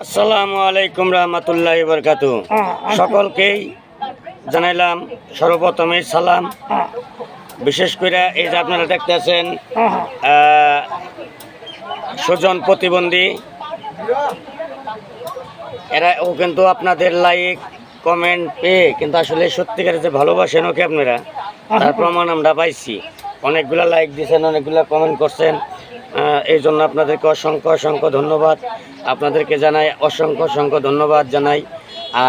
আসসালামু আলাইকুম রহমতুল্লাহি বরকাতু। সকলকেই জানাইলাম সর্বপ্রথমে সালাম। বিশেষ করে এই যে আপনারা দেখতেছেন সুজন প্রতিবন্ধী, এরাও কিন্তু আপনাদের লাইক কমেন্ট পেয়ে কিন্তু আসলে সত্যিকারের যে ভালোবাসেন ওকে আপনারা, তার প্রমাণ আমরা পাইছি। অনেকগুলো লাইক দিয়েছেন, অনেকগুলো কমেন্ট করছেন, এই জন্য আপনাদেরকে অসংখ্য অসংখ্য ধন্যবাদ। আপনাদেরকে জানাই অসংখ্য ধন্যবাদ জানাই।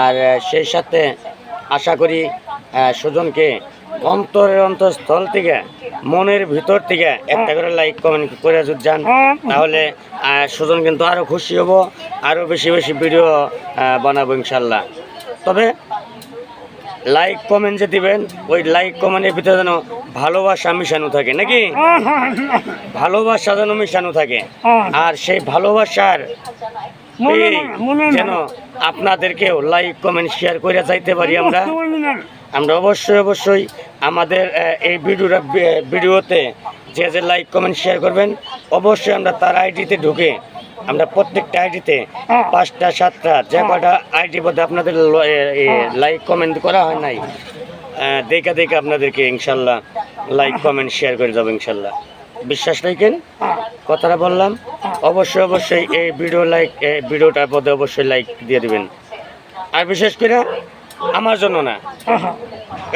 আর সেই সাথে আশা করি সুজনকে অন্তরের অন্তঃস্থল থেকে, মনের ভিতর থেকে একটা করে লাইক কমেন্ট করে যদি যান, তাহলে সুজন কিন্তু আরও খুশি হব, আরও বেশি বেশি ভিডিও বানাবো ইনশাল্লাহ। তবে লাইক কমেন্ট যে দিবেন, ওই লাইক কমেন্টের ভিতরে যেন ভালোবাসা মিশানো থাকে, নাকি ভালোবাসা যেন মিশানো থাকে। আর সেই ভালোবাসার যেন আপনাদেরকেও লাইক কমেন্ট শেয়ার করে যাইতে পারি আমরা অবশ্যই আমাদের এই ভিডিওতে যে লাইক কমেন্ট শেয়ার করবেন, অবশ্যই আমরা তার আইডিতে ঢুকে, আমরা প্রত্যেকটা আইডিতে 5টা 7টা যে কটা আইডি মধ্যে আপনাদের লাইক কমেন্ট করা হয় নাই, দেখে আপনাদেরকে ইনশাল্লাহ লাইক কমেন্ট শেয়ার করে যাবো ইনশাল্লাহ। বিশ্বাস রাখেন, কথাটা বললাম। অবশ্যই এই ভিডিওটার মধ্যে অবশ্যই লাইক দিয়ে দিবেন। আর বিশেষ করে আমার জন্য না,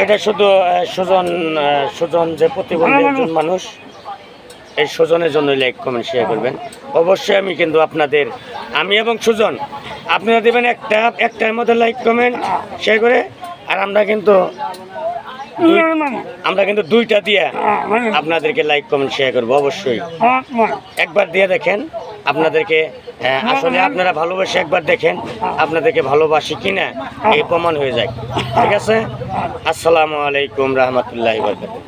এটা শুধু সুজন যে প্রতিবন্ধী একজন মানুষ, এই সুজনের জন্য লাইক কমেন্ট শেয়ার করবেন। অবশ্যই আমি কিন্তু আপনাদের, আমি এবং সুজন, আপনারা দেবেন একটার মধ্যে লাইক কমেন্ট শেয়ার করে। আর আমরা কিন্তু 2টা দিয়ে আপনাদেরকে লাইক কমেন্ট শেয়ার করবো। অবশ্যই একবার দিয়ে দেখেন আপনাদেরকে, আসলে আপনারা ভালোবাসে একবার দেখেন আপনাদেরকে ভালোবাসি কিনা, এই প্রমাণ হয়ে যায়। ঠিক আছে। আসসালামু আলাইকুম রহমতুল্লাহি ওয়া বারাকাতুহু।